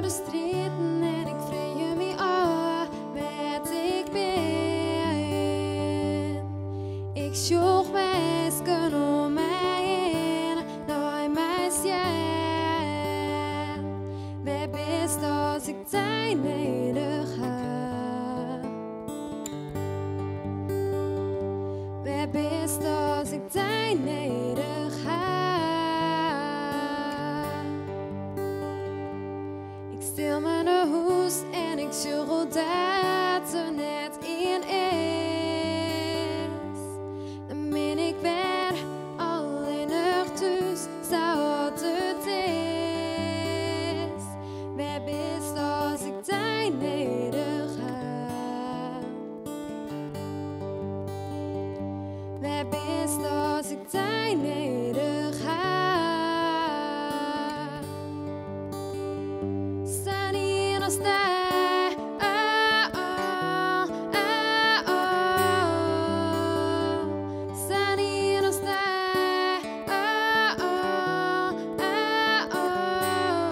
door de striden en ik vrij me af wat ik ben. Ik zoek mensen om mij heen, naar mij zien. Wer bist als ik zijn nodig heb? Wer bist als ik zijn nodig heb? Ik stil me naar huis en ik zoek dat er net in is. Dan ben ik weer alleen nog thuis, zoals het is. Wer bist als ik zijn nodig heb? Wer bist als ik zijn nodig heb? Staan hier nog steeds, oh, oh, oh, oh. Staan hier nog steeds, oh, oh, oh, oh.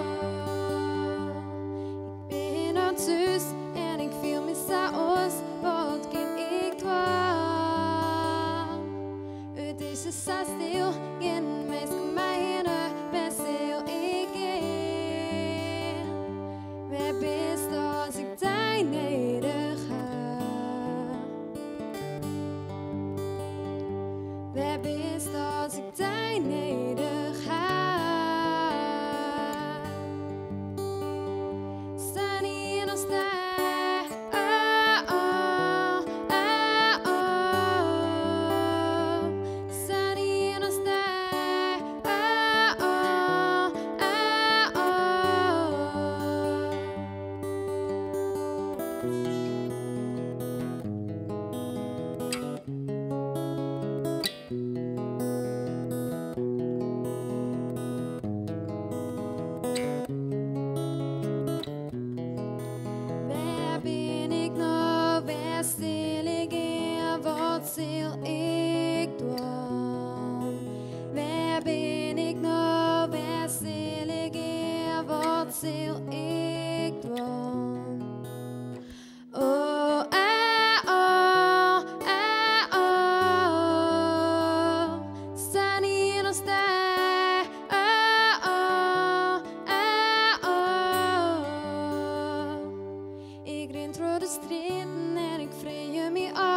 Ik ben al thuis en ik voel me zoals wat kan ik doen? Het is zo stil, geen mens kan mij hinderen, waar zal ik heen? Wer bist als ik zijn nodig heb? Wer bist als ik zijn nodig heb? Staan hier nog steeds, oh, oh, oh, oh. Staan hier nog steeds, oh, oh, oh, Waar ben ik nou? Waar stil ik in? Wat zal ik doen? Waar ben ik nou? Waar stil ik in? Wat zal ik doen? Oh, oh, oh, oh. Staan hier nog steeds, oh, oh, oh, oh. Ik ren door de striden en ik vrij me af.